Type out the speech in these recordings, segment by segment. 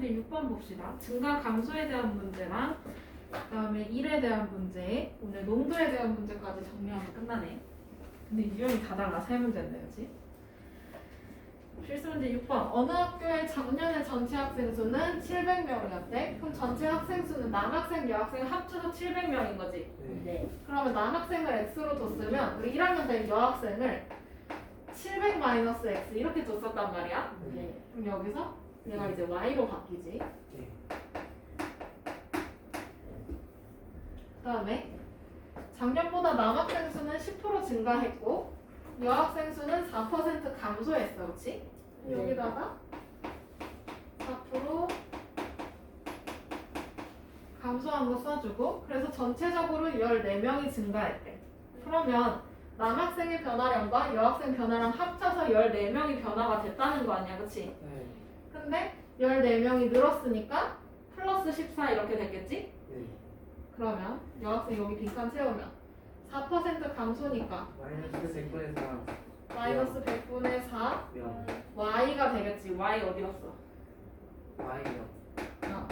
문제 6번 봅시다. 증가 감소에 대한 문제랑 그다음에 일에 대한 문제, 오늘 농도에 대한 문제까지 정리하면 끝나네. 근데 유형이 다 달라. 세 문제인데, 그렇지? 필수 문제 6번. 어느 학교의 작년에 전체 학생 수는 700명이었대. 그럼 전체 학생 수는 남학생, 여학생 합쳐서 700명인 거지. 네. 그러면 남학생을 x로 뒀으면 우리 1학년 때 여학생을 700-x 이렇게 뒀었단 말이야. 네. 그럼 여기서 얘가 이제 y로 바뀌지. 네. 그 다음에 작년보다 남학생 수는 10% 증가했고 여학생 수는 4% 감소했어. 그렇지? 네. 여기다가 4% 감소한 거 써주고 그래서 전체적으로 14명이 증가했대. 그러면 남학생의 변화량과 여학생 변화량 합쳐서 14명이 변화가 됐다는 거 아니야. 그치? 네. 근데 14명이 늘었으니까 플러스 14 이렇게 됐겠지? 네. 그러면 여학생 여기 빈칸 채우면 4% 감소니까 마이너스 100분의 4 마이너스 100분의 4 명 y가 되겠지. y 어디 갔어? Y요. 어.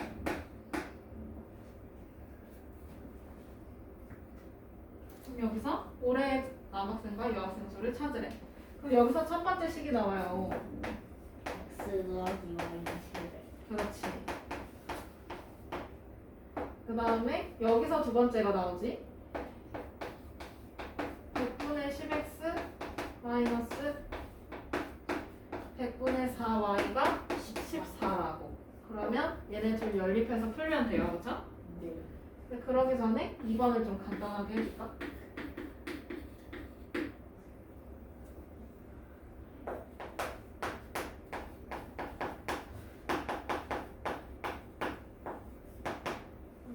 그럼 여기서 올해 남학생과 여학생 수를 찾으래. 그럼 여기서 첫 번째 식이 나와요. x 더하기 y 700. 그렇지. 그 다음에 여기서 두 번째가 나오지. 100분의 10x 마이너스 100분의 4y가 14라고. 그러면 얘네 둘 연립해서 풀면 돼요. 그렇죠? 네. 근데 그러기 전에 2번을 좀 간단하게 해줄까?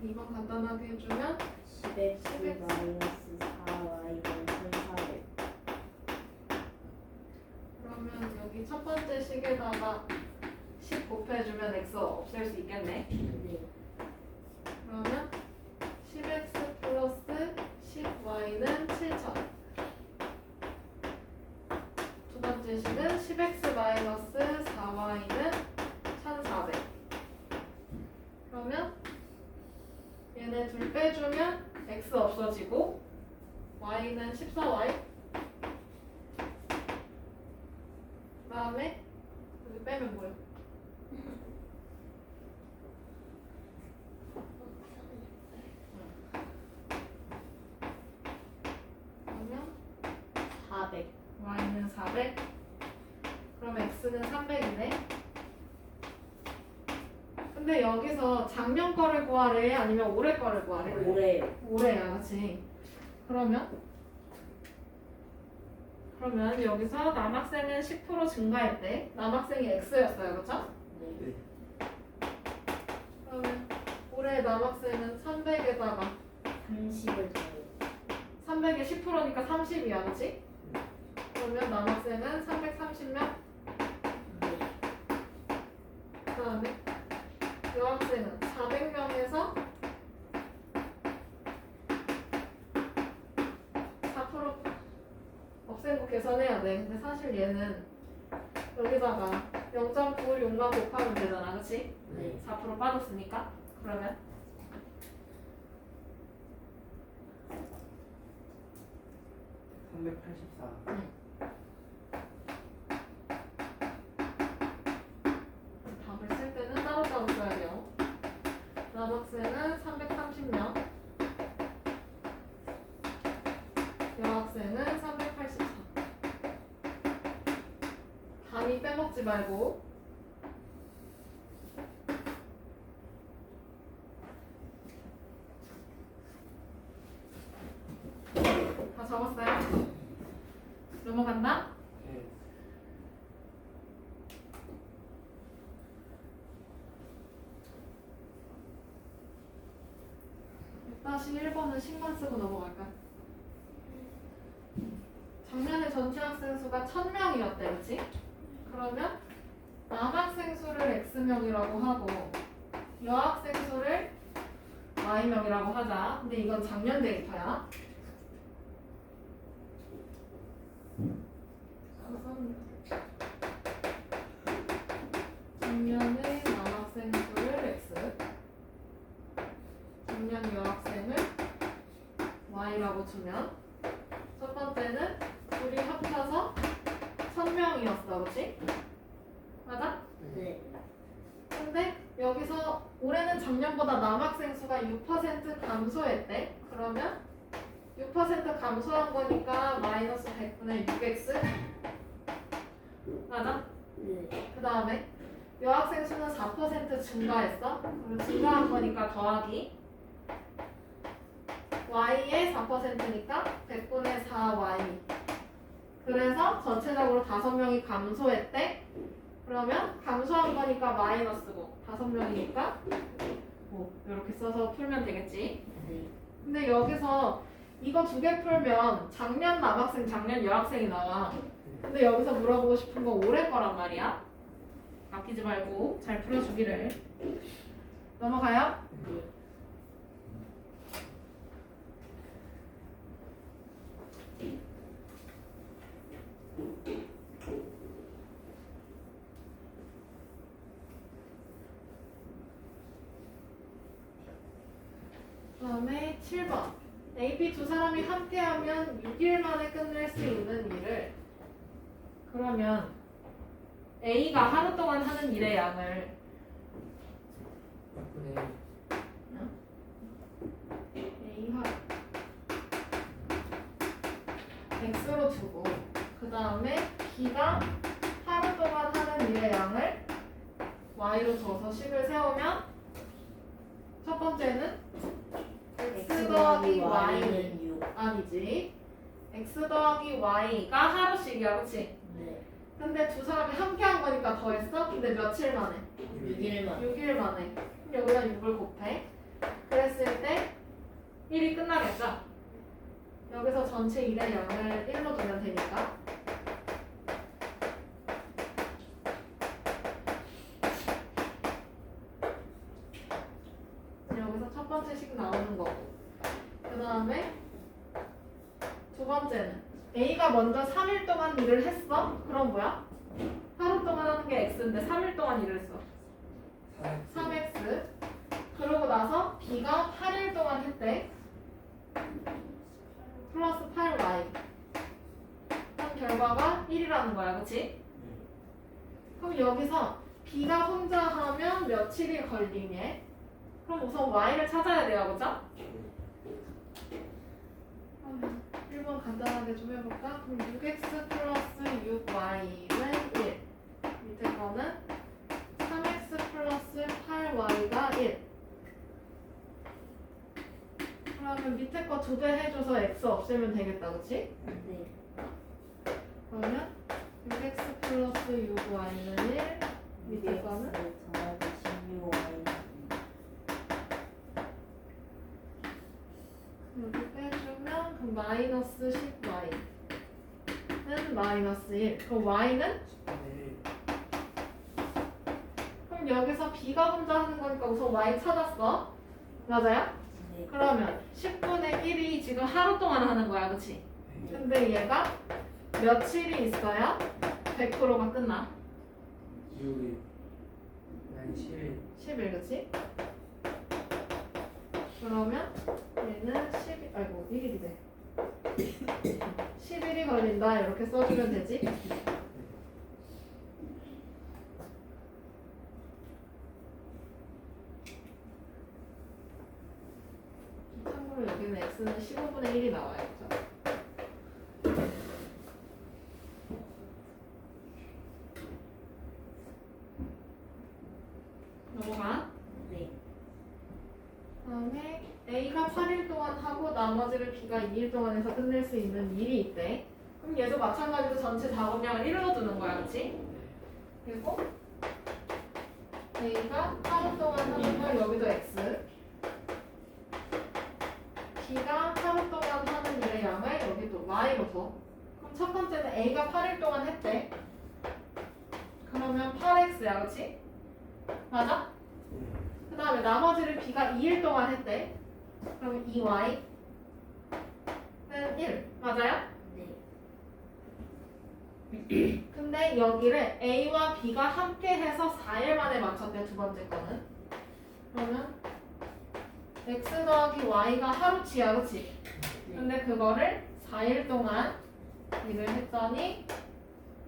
이번 간단하게 해주면 10x 마이너스 4y는 1400. 그러면 여기 첫 번째 식에다가 10 곱해주면 x 없앨 수 있겠네. 네. 그러면 10x 플러스 10y는 7000. 두 번째 식은 10x 마이너스 4y는 1400. 그러면 얘네 둘 빼주면 x 없어지고 y는 14y. 그 다음에 여기 빼면 뭐예요? 그러면 400. y는 400. 그럼 x는 300이네. 근데 여기서 작년 거를 구하래 아니면 올해 거를 구하래? 올해요. 올해야, 그치? 그러면 여기서 남학생은 10% 증가했대. 남학생이 x였어요, 그쵸? 네. 네. 그러면 올해 남학생은 300에다가 30을 더해요. 300에 10%니까 30이야, 그치? 그러면 남학생은 330명. 네. 그 다음에 여학생은 400명에서 4% 없앤 거 계산해야 돼. 근데 사실 얘는 여기다가 0.916만 곱하면 되잖아, 그치? 네. 4% 빠졌으니까. 그러면 384. 답을 쓸 때는 따로따로 써야 돼요. 남학생은 330명, 여학생은 384. 단위 빼먹지 말고. 다 적었어요? 넘어간다? 네. 다시 1번은 식만 쓰고 넘어갈까? 작년에 전체 학생 수가 1000명이었대, 그치? 그러면 남학생 수를 x명이라고 하고 여학생 수를 y명이라고 하자. 근데 이건 작년 데이터야. 작년에 남학생 수 X라고 주면 첫 번째는 둘이 합쳐서 1000명이었어, 그치? 맞아? 네. 근데 여기서 올해는 작년보다 남학생 수가 6% 감소했대. 그러면 6% 감소한 거니까 마이너스 100분의 6x 맞아? 네. 그 다음에 여학생 수는 4% 증가했어. 그럼 증가한 거니까 더하기 y의 4%니까 100분의 4y. 그래서 전체적으로 5명이 감소했대. 그러면 감소한 거니까 마이너스고 5명이니까 뭐 이렇게 써서 풀면 되겠지. 네. 근데 여기서 이거 두 개 풀면 작년 남학생, 작년 여학생이 나와. 근데 여기서 물어보고 싶은 건 올해 거란 말이야. 아끼지 말고 잘 풀어주기를. 넘어가요? 네. 그다음에 7번. A, B 두 사람이 함께하면 6일 만에 끝낼 수 있는 일을 그러면 A가 하루 동안 하는 일의 양을 6분의 A 하루 X로 두고 그 다음에 B가 하루 동안 하는 일의 양을 Y로 둬서 식을 세우면 첫 번째는 X 더하기 Y Y는 6. 아니지 X 더하기 Y가 하루씩이야 그치? 네. 근데 두 사람이 함께 한 거니까 더했어? 근데 며칠 만에? 6일만. 6일 만에. 그럼 여기다 6을 곱해. 그랬을 때 1이 끝나겠죠? 여기서 전체 일의 양을 1로 두면 되니까. 여기서 첫 번째 식 나오는 거고. 그 다음에 두 번째는 A가 먼저 3일 동안 일을 했어? 그럼 뭐야? 하루 동안 하는 게 X인데 3일 동안 일을 했어. 3X. 그러고 나서 B가 8일 동안 했대. 플러스 8Y. 그럼 결과가 1이라는 거야, 그치? 그럼 여기서 B가 혼자 하면 며칠이 걸리니? 그럼 우선 Y를 찾아야 돼요, 그죠? 1번 간단하게 좀 해볼까? 그럼 6x 플러스 6y는 1. 밑에 거는 3x 플러스 8y가 1. 그러면 밑에 거 두 배 해줘서 x 없애면 되겠다, 그치? 네. 그러면 6x 플러스 6y는 1. 밑에 거는 더하기 16Y. 여기 빼주면 그럼 마이너스 10y는 마이너스 1. 그럼 y는? 그럼 여기서 b가 혼자 하는 거니까 우선 y 찾았어. 맞아요? 네. 그러면 10분의 1이 지금 하루 동안 하는 거야, 그치? 근데 얘가 며칠이 있어야 100%가 끝나. 6일 난 10일 10일, 그치? 그러면 얘는 10일, 아이고 1일이 돼. 10일이 걸린다 이렇게 써주면 되지? 참고로 여기는 x는 15분의 1이 나와요. 그죠? 넘어가. 네. 다음에 A가 8일 동안 하고 나머지를 B가 2일 동안 해서 끝낼 수 있는 일이 있대. 그럼 얘도 마찬가지로 전체 작업량을 1로 두는 거야, 그치? 그리고 A가 하루 동안 하는 걸 여기도 X. B가 하루 동안 하는 일의 양을 여기도 Y로 둬. 그럼 첫 번째는 A가 8일 동안 했대. 그러면 8X야, 그치? 맞아? 그 다음에 나머지를 B가 2일 동안 했대. 그럼 2Y는 1. 맞아요? 네. 근데 여기를 A와 B가 함께 해서 4일 만에 맞췄대, 두 번째 거는. 그러면 X 더하기 Y가 하루치야, 그치? 근데 그거를 4일 동안 일을 했더니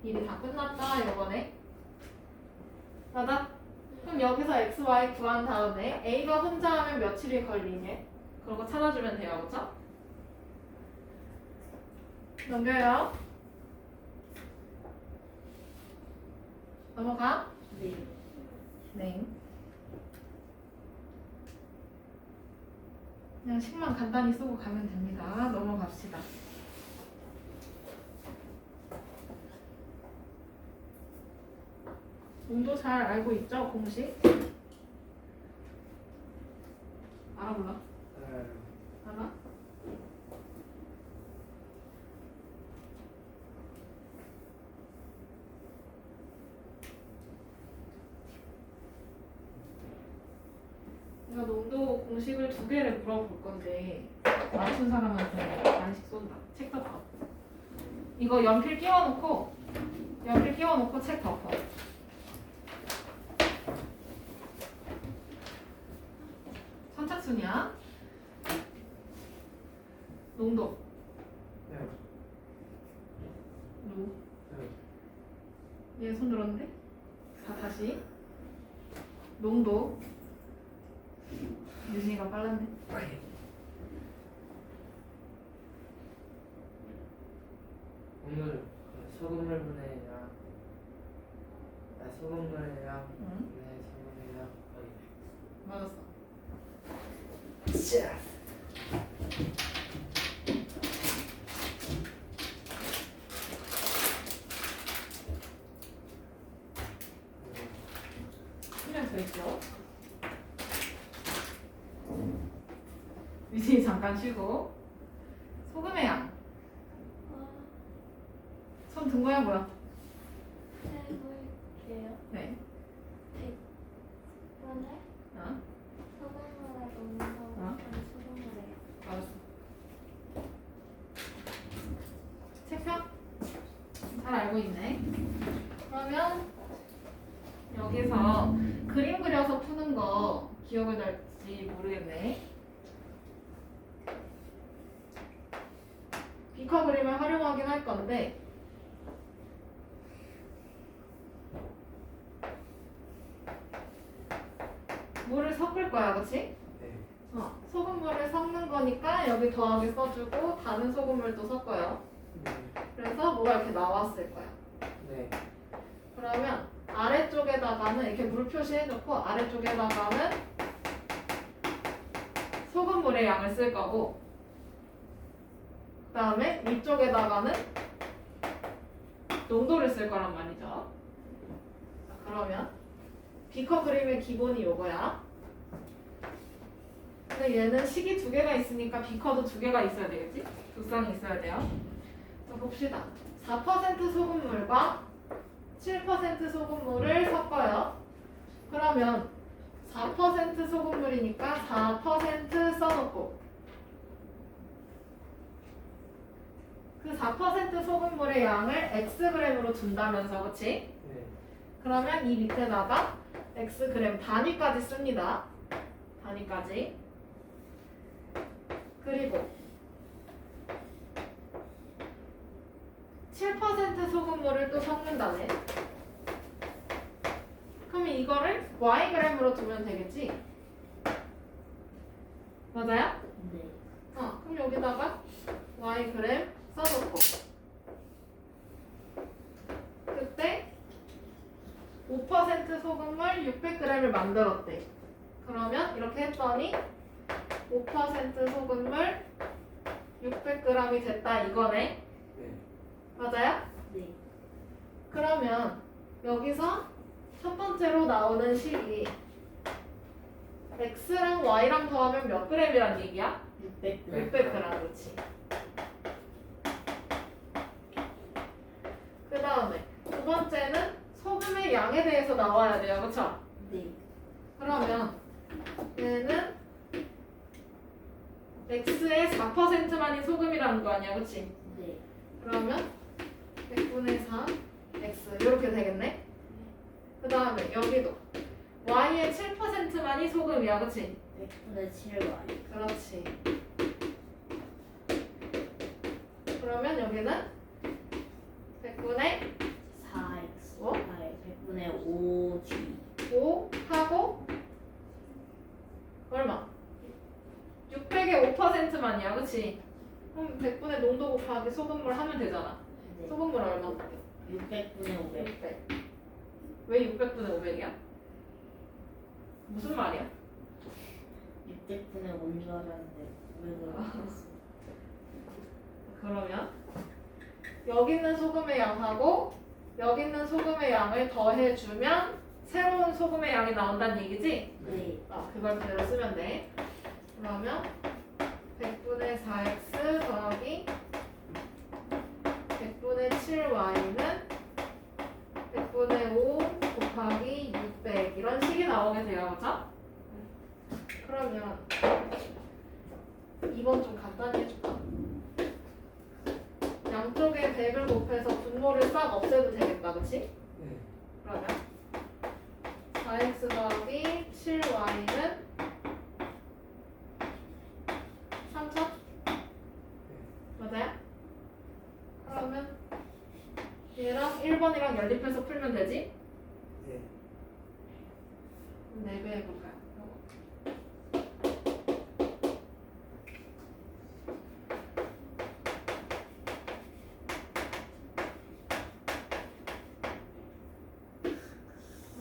일이 다 끝났다 이거네. 맞아? 그럼 여기서 x, y 구한 다음에 a가 혼자 하면 며칠이 걸리니? 그런 거 찾아주면 돼요, 그쵸? 넘겨요. 넘어가. 네. 네. 그냥 식만 간단히 쓰고 가면 됩니다. 넘어갑시다. 운도 잘 알고 있죠? 공식? 알아 몰라? 알아? 내가 농도 공식을 2개를 물어볼 건데 맞춘 사람한테 간식 쏜다. 책 덮어. 이거 연필 끼워놓고 책 덮어. 선착순이야. 농도. 네. 누구? 네. 얘 손 들었는데? 자, 다시. 농도. 유진이가 빨랐네. 오늘 소금물분의 소금물의 양, 응? 네, 소금의 양. 맞았어. 자. 한명 더 있죠? 유진이 잠깐 쉬고. 소금의 양. 손 든 거야 뭐야? 해볼게요. 네. 그런데 어? 소금물에 넣는 어? 소금물에 알았어. 책평? 잘 알고 있네. 그러면 여기서 그림 그려서 푸는 거 기억을 날지 모르겠네. 비커 그림을 활용하긴 할 건데 물을 섞을 거야, 그치? 네. 소금물을 섞는 거니까 여기 더하기 써주고 다른 소금물도 섞어요. 네. 그래서 뭐가 이렇게 나왔을 거야. 네. 그러면 아래쪽에다가는 이렇게 물 표시해놓고 아래쪽에다가는 소금물의 양을 쓸 거고 그 다음에 위쪽에다가는 농도를 쓸 거란 말이죠. 자, 그러면 비커 그림의 기본이 요거야. 근데 얘는 식이 2개가 있으니까 비커도 2개가 있어야 되겠지? 2쌍이 있어야 돼요. 자, 봅시다. 4% 소금물과 7% 소금물을 섞어요. 그러면 4% 소금물이니까 4% 써놓고 그 4% 소금물의 양을 xg으로 준다면서, 그치? 네. 그러면 이 밑에다가 xg 단위까지 씁니다. 단위까지. 그리고 7% 소금물을 또 섞는다네. 그럼 이거를 yg으로 두면 되겠지? 맞아요? 네. 그럼 여기다가 yg 써놓고 그때 5% 소금물 600g을 만들었대. 그러면 이렇게 했더니 5% 소금물 600g이 됐다 이거네. 네. 맞아요? 네. 그러면 여기서 첫 번째로 나오는 식이 x랑 y랑 더하면 몇 g이란 얘기야? 600g. 600g, 그렇지. 그 다음에 두 번째는 소금의 양에 대해서 나와야 돼요, 그쵸? 네. 그러면 얘는 x의 4%만이 소금이라는 거 아니야, 그치? 네. 그러면 100분의 4 x 이렇게 되겠네? 그 다음에 여기도 y의 7%만이 소금이야, 그치? 100분의 7y. 그렇지. 여기는 100분의 4x. 어? 100분의 5g. 5 하고 얼마? 600의 5%만이야, 그치? 그럼 100분의 농도 곱하기 소금물 하면 되잖아. 네. 소금물 얼마? 600분의 500. 600. 왜 600분의 500이야? 무슨 말이야? 600분의 5인 줄 알았는데 500으로 했어. 그러면 여기 있는 소금의 양하고 여기 있는 소금의 양을 더해주면 새로운 소금의 양이 나온다는 얘기지? 네. 그걸 그대로 쓰면 돼. 그러면 100분의 4x 더하기 100분의 7y는 100분의 5 곱하기 600 이런 식이 나오게 돼요. 그죠? 그러면 2번 좀 간단히 해줄까? 양쪽에 100을 곱해서 분모를 싹 없애도 되겠다. 그치? 네. 그러면 4x 더하기 7y는 3000? 맞아요? 그러면 얘랑 1번이랑 연립해서 풀면 되지? 네. 4배 해볼까요?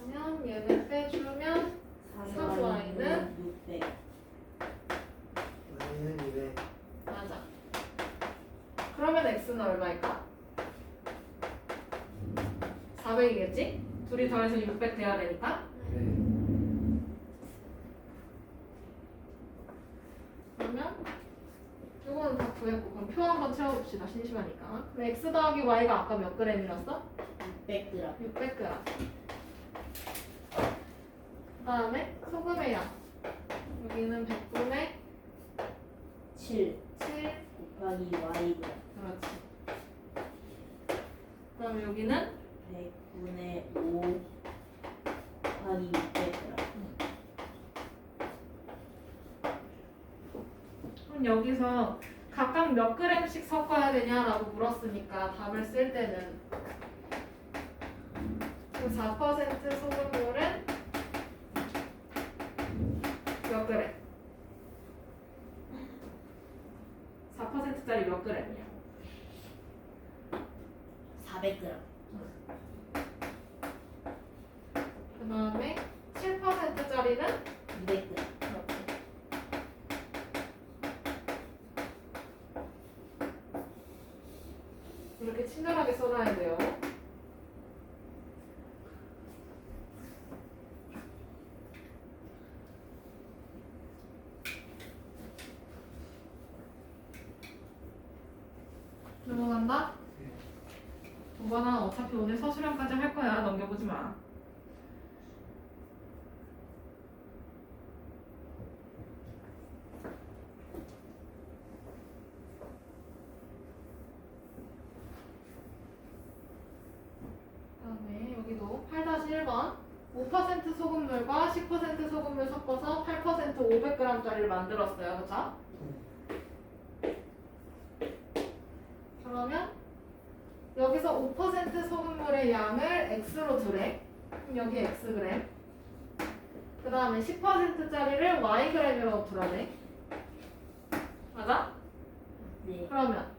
그러면 얘를 빼주면 4y는 600. y는 200. 맞아. 그러면 x는 얼마일까? 400이겠지? 둘이 더해서 600 돼야 되니까. 네. 그러면 이거는 다 구했고 그럼 표 한번 채워봅시다. 심심하니까. 그럼 x 더하기 y가 아까 몇 g이었어? 600g. 600g. 그 다음에 소금의 양. 여기는 100분의 7 7. 곱하기 yg. 그렇지. 그 다음에 여기는 100분의 5 곱하기 600g. 그럼 여기서 각각 몇 g씩 섞어야 되냐라고 물었으니까 답을 쓸 때는 그 4% 소금물은 몇 g? 4%짜리 몇 g이야? 400g. 그 다음에 7%짜리는 200g. 그렇지. 이렇게 친절하게 써놔야 돼요. 넘어간다? 오바나 어차피 오늘 서술형까지 할 거야. 넘겨보지 마. 다음에 여기도 8-1번 5% 소금물과 10% 소금물 섞어서 8% 500g짜리를 만들었어요. 그쵸? 그러면 여기서 5% 소금물의 양을 x로 두래. 그럼 여기 xg. 그 다음에 10%짜리를 yg이라고 두라네. 맞아? 네. 그러면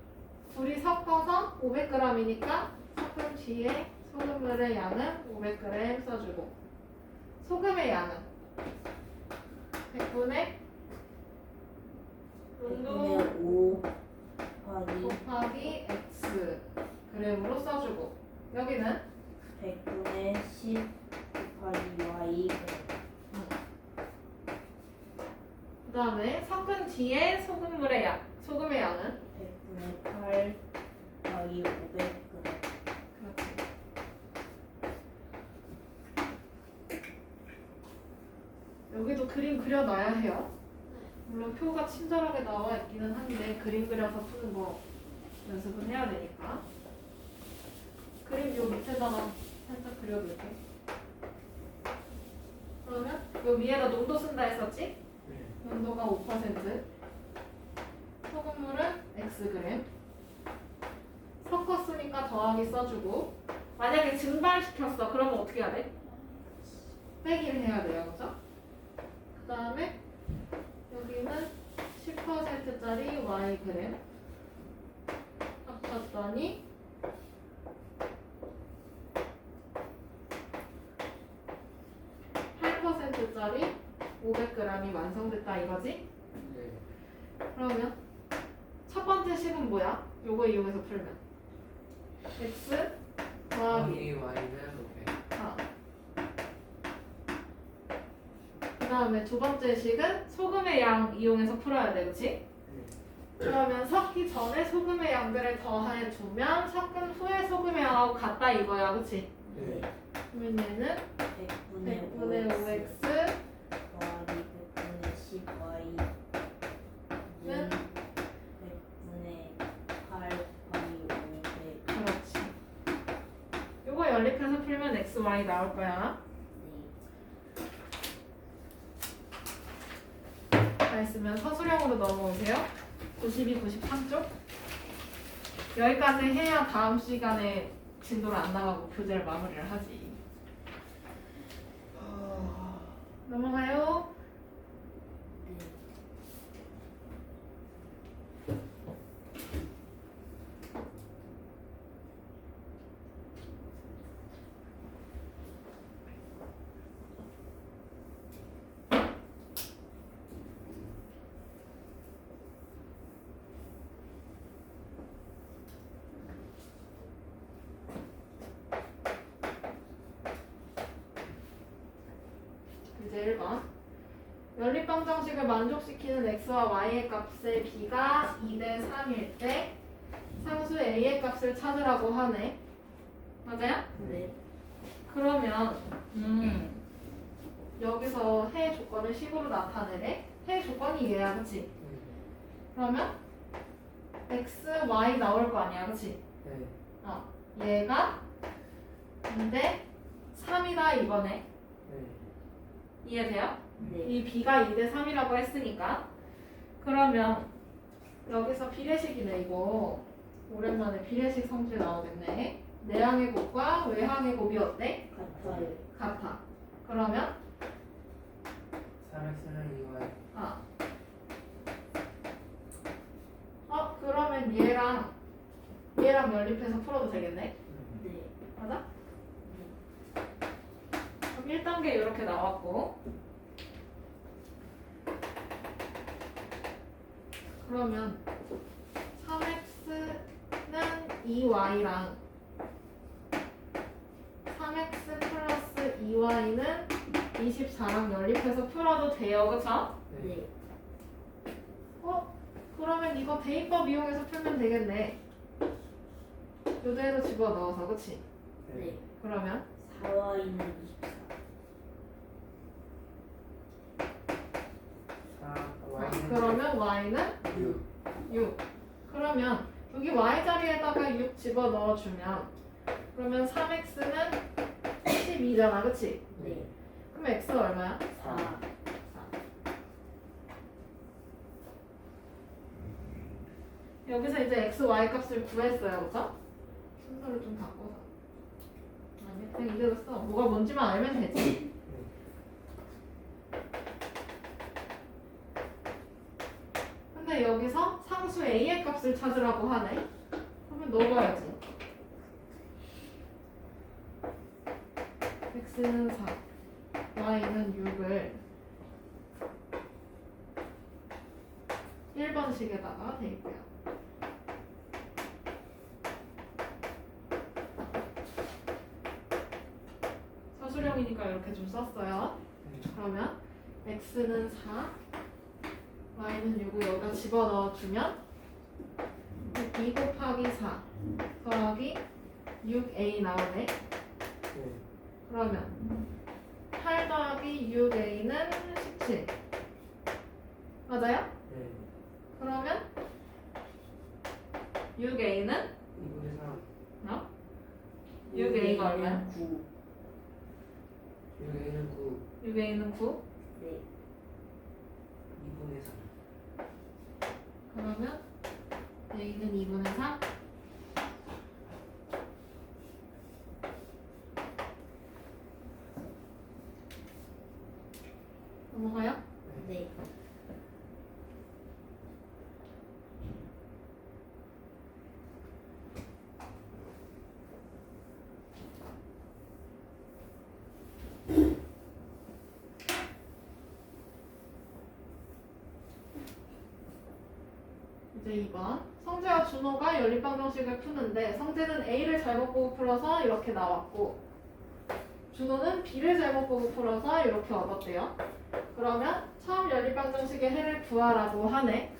둘이 섞어서 500g이니까 섞은 뒤에 소금물의 양은 500g 써주고 소금의 양은 100분의 농도 100분의 5 곱하기 곱하기 x g으로 써주고 여기는 100분의 10 곱하기 y. 그 다음에 섞은 뒤에 소금물의 양 소금의 양은 100분의 8 곱하기 500g. 그렇지. 여기도 그림 그려놔야 해요. 물론 표가 친절하게 나와 있기는 한데 그림 그려서 푸는 거 연습은 해야 되니까. 그림 요 밑에다가 살짝 그려볼게. 그러면 요 위에다 농도 쓴다 했었지? 네. 농도가 5%. 소금물은 xg. 했으니까 더하기 써주고 만약에 증발시켰어. 그러면 어떻게 해야 돼? 빼기를 해야 돼요. 그죠? 그 다음에 여기는 10%짜리 Y그램 합쳤더니 8%짜리 500g이 완성됐다 이거지? 네. 그러면 첫 번째 식은 뭐야? 요거 이용해서 풀면 x 더하기 더하기 Y는 500. 4. 그 다음에 두 번째 식은 소금의 양 이용해서 풀어야 돼, 그치? 네. 그러면 섞기 전에 소금의 양들을 더해 두면 섞은 후에 소금의 양하고 같다 이거야, 그치? 네. 그러면 얘는 100분의 100분의 5x 5x 더하기 100분의 10y 는 100분의 8 곱하기 500. 그렇지. 요거 연립해서 풀면 x, y 나올 거야. 다 했으면 서술형으로 넘어오세요. 92, 93쪽. 여기까지 해야 다음 시간에 진도를 안 나가고 교재를 마무리를 하지. 넘어가요. 네. 이제 1번. 연립방정식을 만족시키는 x와 y의 값의 b가 2대 3일 때 상수 a의 값을 찾으라고 하네. 맞아요? 네. 그러면 여기서 해 조건을 식으로 나타내래. 해 조건이 얘야, 그치? 그러면 x, y 나올 거 아니야, 그치? 네. 얘가 2대 3이다 이거네. 네. 이해돼요? 네. 이 b가 2대 3이라고 했으니까 그러면 여기서 비례식이네 이거. 오랜만에 비례식 성질 나오겠네. 내항의 곱과 외항의 곱이 어때? 같아요. 같아. 그러면 3x는 2y. 그러면 얘랑 연립해서 풀어도 되겠네. 네. 맞아? 그럼 1단계 이렇게 나왔고 그러면 3x는 2y랑 3x 플러스 2y는 24랑 연립해서 풀어도 돼요, 그쵸? 네. 그러면 이거 대입법 이용해서 풀면 되겠네. 요대로 집어넣어서, 그치? 네. 그러면 4y는 24. 4 Y는 그러면 y는 6. 6. 그러면 여기 y 자리에다가 6 집어 넣어주면 그러면 3x는 12잖아, 그치? 네. 그럼 x 얼마야? 4. 여기서 이제 x, y 값을 구했어요, 그쵸? 순서를 좀 바꿔서. 아니, 그냥 이대로 써. 뭐가 뭔지만 알면 되지. 근데 여기서 상수 a의 값을 찾으라고 하네. 그러면 넣어봐야지. x는 4, y는 6을 1번식에다가 대입해요. 서술형이니까 이렇게 좀 썼어요. 그러면 x는 4, y는 6을 여기다 집어넣어주면 2 곱하기 4 더하기 6a 나오네. 네. 그러면 8 더하기 6a는 17 맞아요? 네. 그러면 6a는 2분의 3. 6a가 얼마야? 9. 6a는 9. 6a는 9 네. 2분의 3. 그러면 a는 2분의 3 넘어가요? 네. 이제 2번. 성재와 준호가 연립방정식을 푸는데 성재는 A를 잘못 보고 풀어서 이렇게 나왔고 준호는 B를 잘못 보고 풀어서 이렇게 얻었대요. 그러면 처음 연립방정식의 해를 구하라고 하네.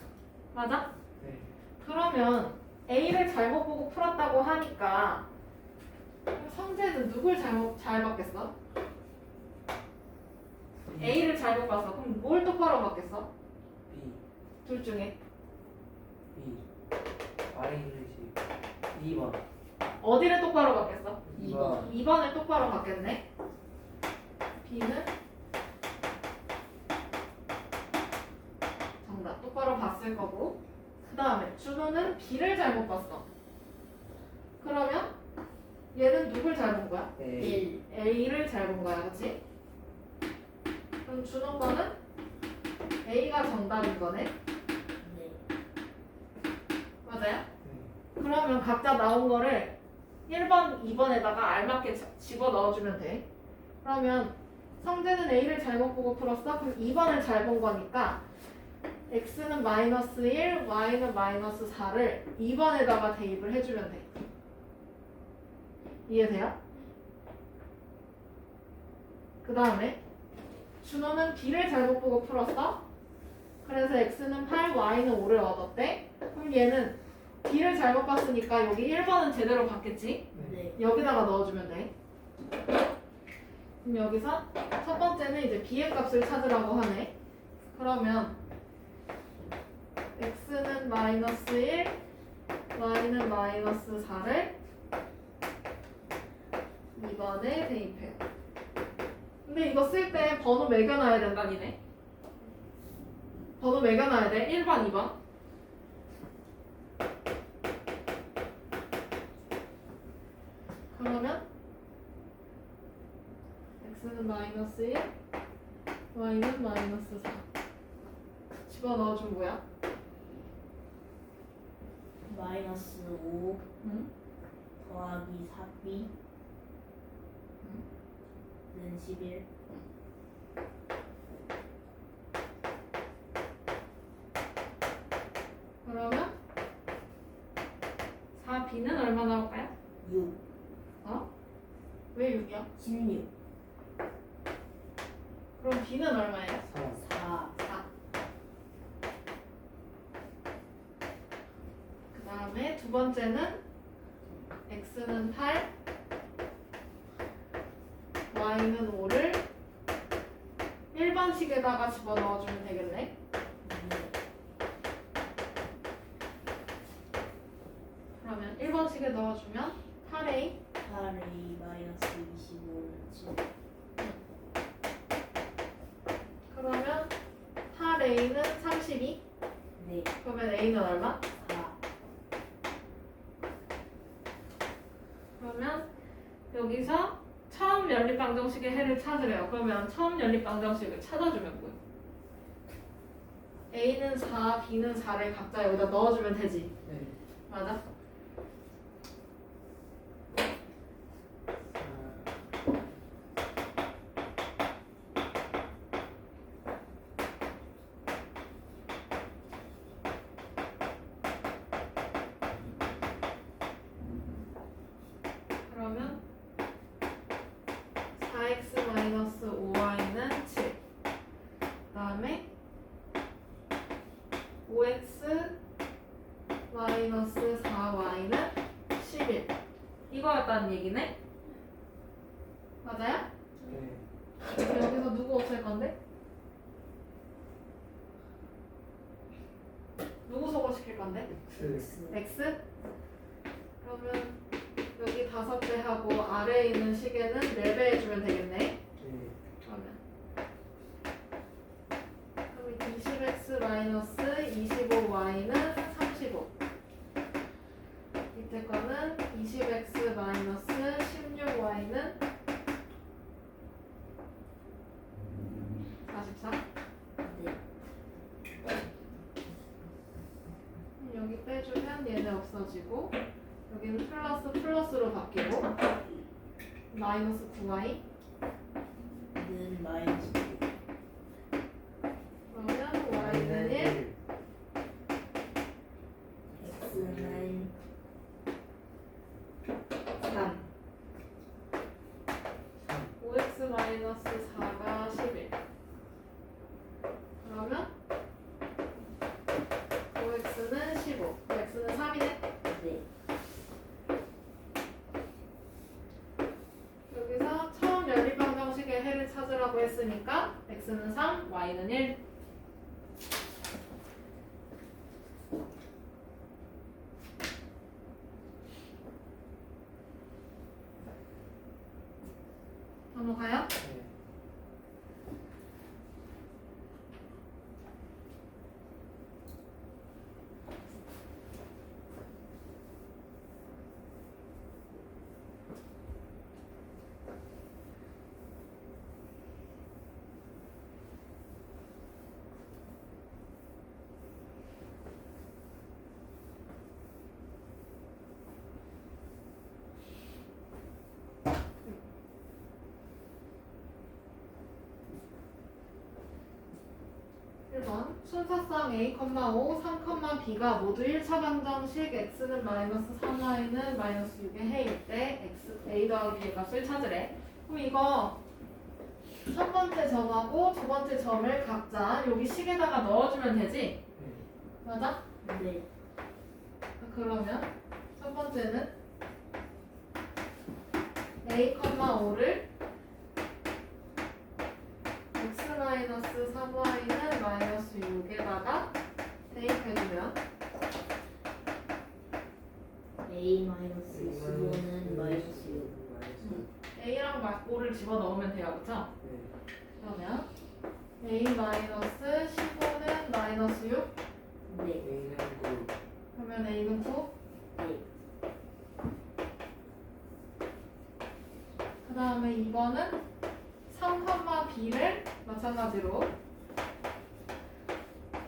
맞아? 네. 그러면 A를 잘못 보고 풀었다고 하니까 성재는 누굴 잘 봤겠어? A를 잘못 봤어. 그럼 뭘 똑바로 봤겠어? B. 둘 중에 B. Y는 지 2번. 어디를 똑바로 봤겠어? 2번. 2번을 똑바로 봤겠네. B는 정답 똑바로 봤을 거고 그 다음에 준호는 B를 잘못 봤어. 그러면 얘는 누굴 잘 본 거야? A. 1. A를 잘 본 거야, 그치? 그럼 준호 거는 A가 정답인 거네. 네. 맞아요? 네. 그러면 각자 나온 거를 1번, 2번에다가 알맞게 집어 넣어주면 돼. 그러면 성재는 A를 잘못 보고 풀었어? 그럼 2번을 잘 본 거니까 X는 마이너스 1, Y는 마이너스 4를 2번에다가 대입을 해주면 돼. 이해돼요? 그 다음에 준호는 B를 잘못 보고 풀었어? 그래서 X는 8, Y는 5를 얻었대. 그럼 얘는 B를 잘못 봤으니까 여기 1번은 제대로 봤겠지? 네. 여기다가 넣어주면 돼. 그럼 여기서 첫 번째는 이제 B의 값을 찾으라고 하네. 그러면 X는 마이너스 1, Y는 마이너스 4를 2번에 대입해요. 근데 이거 쓸 때 번호 매겨놔야 된다니네. 번호 매겨놔야 돼. 1번, 2번. 그러면 X는 마이너스 1, Y는 마이너스 4. 집어넣어준 뭐야? 마이너스 5 응? 더하기 4B 는 11. 그러면 4B는 얼마 나올까요? 6. 어? 왜 6이야? 16. 그럼 B는 얼마예요? 4. 4. 4. 그 다음에 두 번째는 X는 8, Y는 5를 1번식에다가 집어넣어주면 되겠네. 네. 그러면 1번식에 넣어주면 8A 8A 마이너스 25는 7. 그러면 8A는 32. 네. 그러면 A는 얼마? 4. 그러면 여기서 처음 연립방정식의 해를 찾으래요. 그러면 처음 연립방정식을 찾아주면 뭐예요? A는 4, B는 4를 각자 여기다 넣어주면 되지. 네. 맞아? 4. 그러면 4x 마이너스 5y는 7. 그 다음에 5x 마이너스 4y는 11. 이거였다는 얘기네? 맞아요? 네. 그럼 여기서 누구 없앨 건데? 누구 소거시킬 건데? X. x? 그러면 여기 5배 하고 아래에 있는 식에는 4배 해주면 되겠네? 네. 그러면 20x 마이너스 25y는 35. 밑에 거는 20x 마이너스 16y는 44. 마이너스 9y 는 마이너스 2. 그러면 y는 1 x는 3. 5x 마이너스 4가 11 그러면 5x는 15 x는 3이네 네. 여기서 처음 연립방정식의 해를 찾으라고 했으니까 x는 3, y는 1 넘어가요? 네. 순서상 a, 5, 3, b가 모두 1차 방정식 x는 마이너스 3y는 마이너스 6의 해일 때 x, a 더하기 b의 값을 찾으래. 그럼 이거 첫 번째 점하고 두 번째 점을 각자 여기 식에다가 넣어주면 되지? 네. 맞아? 네. 그러면 첫 번째는 a, 5를 x 3y는 마이너스 6에다가 대입해주면 a 마이너스 15는 마이너스 6. a랑 5를 집어넣으면 돼요, 그쵸? 네. 그러면 a 마이너스 15는 마이너스 6 네. A는 9. 그러면 a는 9 네. 그 다음에 이거는 3, b를 마찬가지로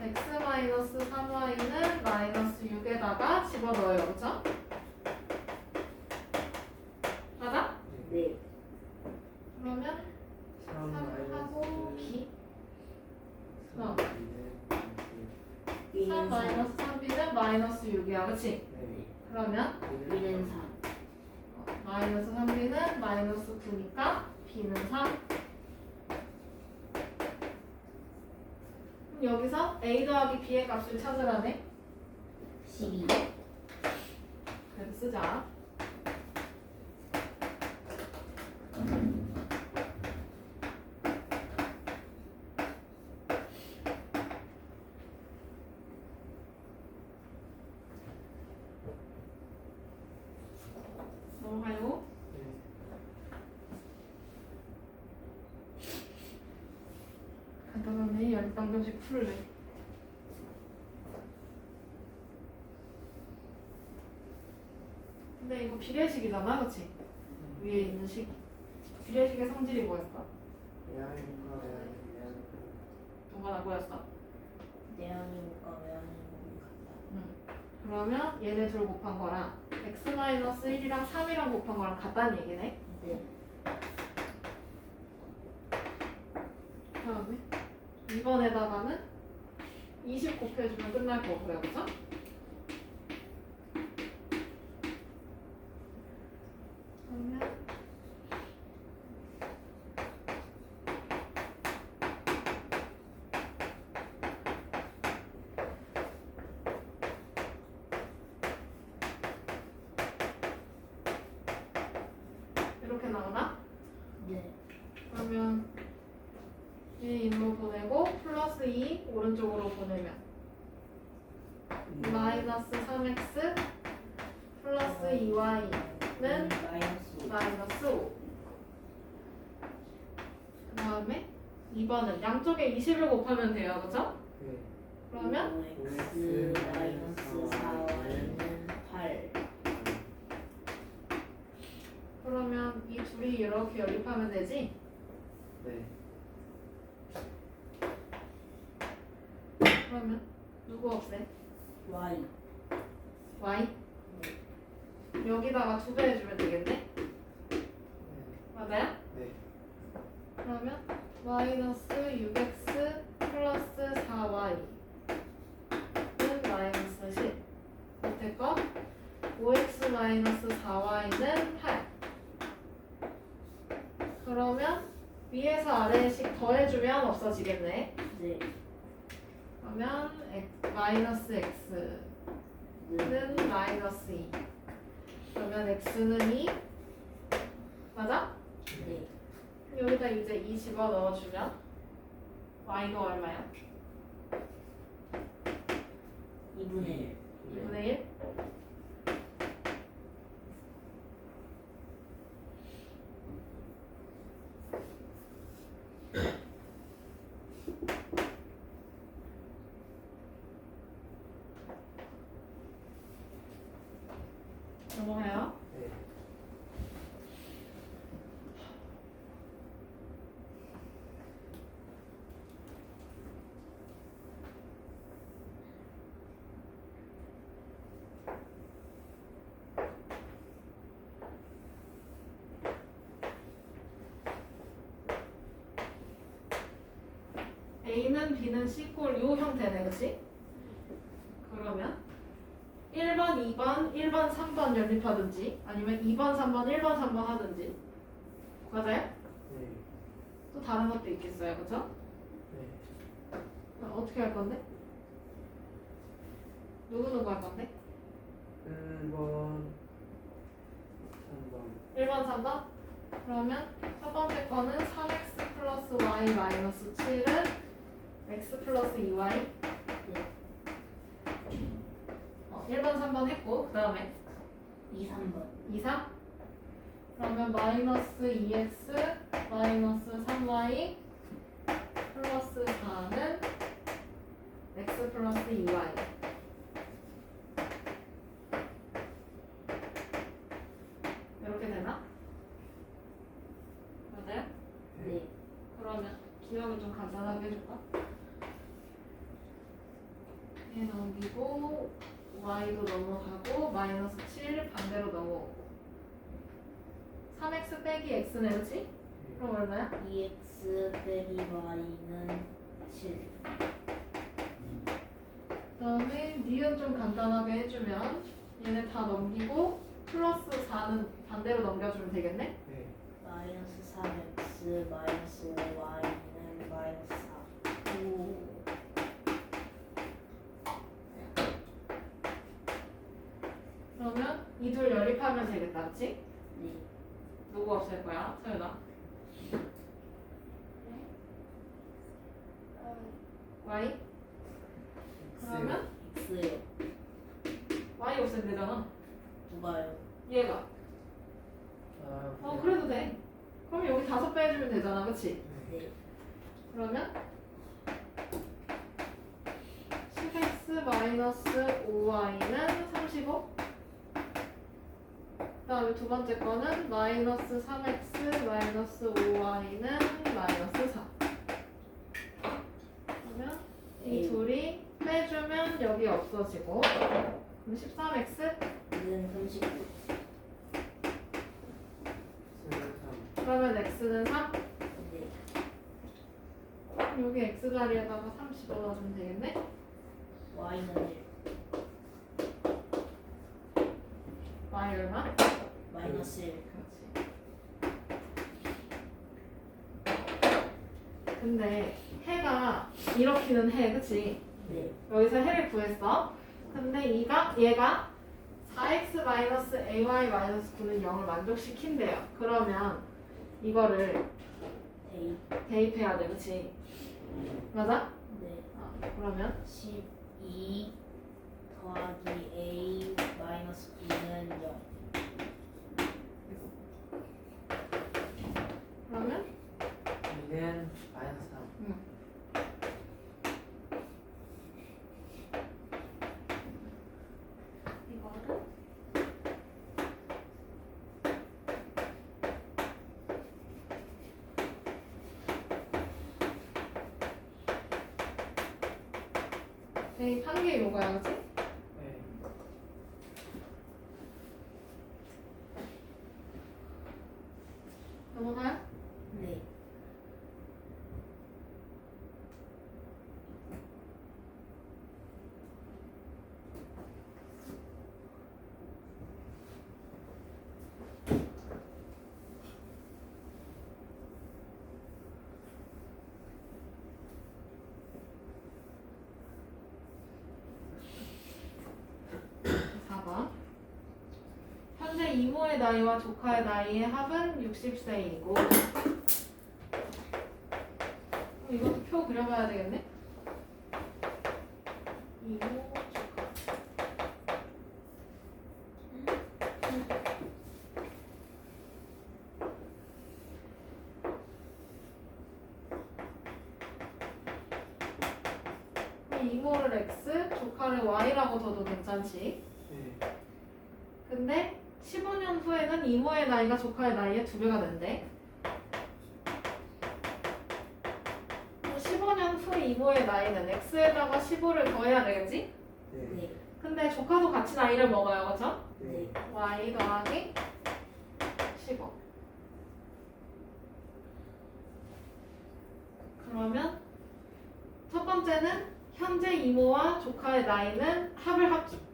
x 마이너스 3y는 마이너스 6에다가 집어넣어요, 그쵸? 맞아? 네. 그러면 3 3하고 b 3 b는 3. 마이너스 3b는 마이너스 6이야, 그치? 네. 그러면 b는 3. 마이너스 3b는 마이너스 9니까 b는 3 그럼 여기서 a 더하기 b의 값을 찾으라네 12. 그래서 쓰자 넘어가요 간단하네 연립방정식 풀래 근데 이거 비례식이잖아 그치? 위에 있는 식 비례식의 성질이 뭐였어? 외양인과 뭐가 나 뭐였어? 내양이니까 외양이는 같다. 그러면 얘네 둘 곱한 거랑 x-1이랑 3이랑 곱한 거랑 같다는 얘기네 네. 그다음에 이번에다가는 20 곱해주면 끝날 거고요 그쵸? 그러면 이렇게 나오나? 네. 그러면 이 인물 보내고 플러스 2 오른쪽으로 보내면 마이너스 3x 플러스 2y는 마이너스 5. 마이너스 5. 그 다음에 2번은 양쪽에 20을 곱하면 돼요, 그죠? 네. 그러면 x 마이너스 4y는 8. 그러면 이 둘이 이렇게 연립하면 되지? 네. 그러면 누구 없애? y. y? 여기다가 2배 해주면 되겠네? 마이너스 6x 플러스 4y는 마이너스 10. 밑에 거 5x 마이너스 4y는 8. 그러면 위에서 아래식 더해주면 없어지겠네. 네. 그러면 마이너스 x는 네. 마이너스 2. 그러면 x는 2. 맞아? 네. 여기다 이제 2 집어 넣어주면 y가 얼마야? 2분의 1. 2분의 1? 넘어가요. 네. A는 B는 C꼴 요 형태네, 그치? 그러면 1번, 2번, 1번, 3번 연립하든지 아니면 2번, 3번, 1번, 3번 하든지 맞아요? 네. 또 다른 것도 있겠어요, 그쵸? 네. 어떻게 할 건데? 누구 할 건데? 1번 3번 1번, 3번? 그러면 첫 번째 거는 3x 플러스 y 마이너스 7은 x 플러스 2y 1번, 3번 했고 그 다음에 2, 3번. 2, 3? 그러면 마이너스 2x 마이너스 3y 플러스 4는 x 플러스 2y 이렇게 되나? 맞아요? 네. 그러면 기억을 좀 간단하게 해줄까? 얘 넘기고 y도 넘어가고 마이너스 7 반대로 넘어오고 3x 빼기 x네 그치? 그럼 얼마야? 2x 빼기 y는 7. 그 다음에 니은 좀 간단하게 해주면 얘네 다 넘기고 플러스 4는 반대로 넘겨주면 되겠네? 네. 마이너스 3x 마이너스 5y는 마이너스 4. 오. 그러면 이 둘 연립하면 되겠다 그치? 네. 누구 없앨 거야? 서윤아 y? 그러면 x요. y 없애면 되잖아 누가요? 얘가 아, 그래도 돼 그럼 여기 5 빼주면 되잖아 그치? 네. 그러면 10x 마이너스 5y는 35 그 다음에 두 번째 거는 마이너스 3x 마이너스 5y는 마이너스 4 그러면 이 둘이 빼주면 여기 없어지고 그럼 13x 는 39. 3 그러면 x는 3 네. 여기 x 자리에다가 3 집어넣어주면 되겠네 y는 1. y 얼마? 마이너스 1. 그렇지 근데 해가 이렇게는 해 그치? 네. 여기서 해를 구했어. 근데 얘가 4x-ay-9는 0을 만족시킨대요. 그러면 이거를 A. 대입해야 돼, 그치? 맞아? 네. 그러면 12 더하기 a 마이너스 b는 0. 그러면 2는 마이너스 3 이거는 대입한 게 요거야, 그치? 네. 넘어가요? 네. 이모의 나이와 조카의 나이의 합은 60세이고 이것도 표 그려봐야 되겠네. 이모, 조카. 이모를 X, 조카를 Y라고 둬도 괜찮지. 네. 근데 15년 후에는 이모의 나이가 조카의 나이의 2배가 된대. 15년 후 이모의 나이는 X에다가 15를 더해야 되겠지? 네. 네. 근데 조카도 같이 나이를 먹어요, 그쵸? 네. Y 더하기 15. 그러면 첫 번째는 현재 이모와 조카의 나이는 합을 합치.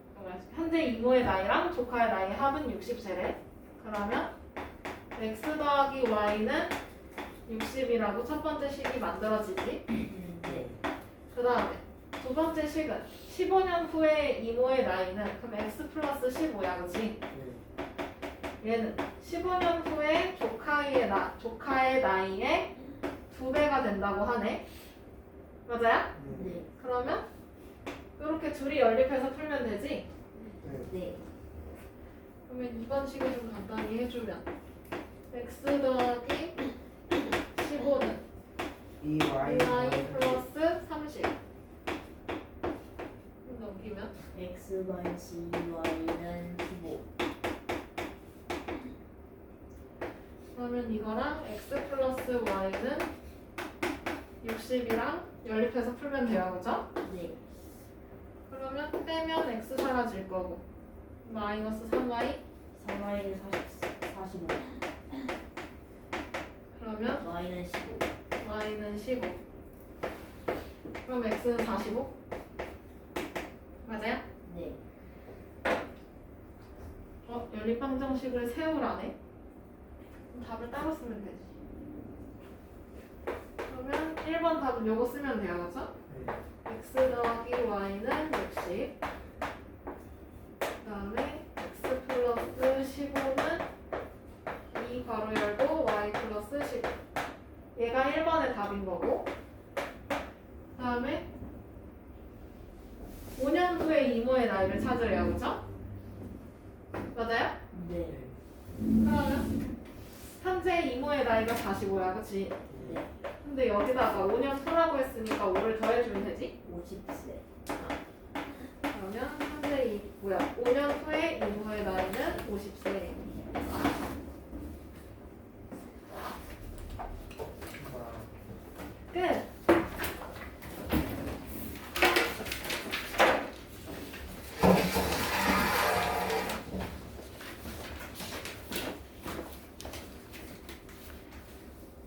현재 이모의 나이랑 조카의 나이의 합은 60세래. 그러면 X 더하기 Y는 60이라고 첫 번째 식이 만들어지지. 네. 그 다음에 두 번째 식은 15년 후에 이모의 나이는 그럼 X 플러스 15야, 그치? 네. 얘는 15년 후에 조카의 나이의 2배가 된다고 하네. 맞아요? 네. 네. 그러면 이렇게 둘이 연립해서 풀면 되지? 네. 네. 그러면 이번 식을 좀 간단히 해주면 X 더하기 15는 2Y Y 플러스 30 넘기면 X 마이너스 2Y는 15. 그러면 이거랑 X 플러스 Y는 60이랑 연립해서 풀면 돼요, 그죠? 네. 그러면 빼면 X 사라질 거고 마이너스 3Y 3Y는 45. 그러면 Y는 15. Y는 15 그럼 X는 45 맞아요? 네. 연립 방정식을 세우라네. 그럼 답을 따로 쓰면 되지. 그러면 1번 답은 요거 쓰면 돼요, 그죠? 네. X 더하기 Y는 60 그 다음에 X 플러스 15는 2 괄호 열고 Y 플러스 15 얘가 1번의 답인 거고 그 다음에 5년 후에 이모의 나이를 찾으래요, 그죠? 맞아요? 네. 그러면 현재 이모의 나이가 45야, 그치? 네. 근데 여기다가 5년 후라고 했으니까 5를 더해주면 되지? 50세. 그러면 현재 5년 후에 이모의 나이는 50세.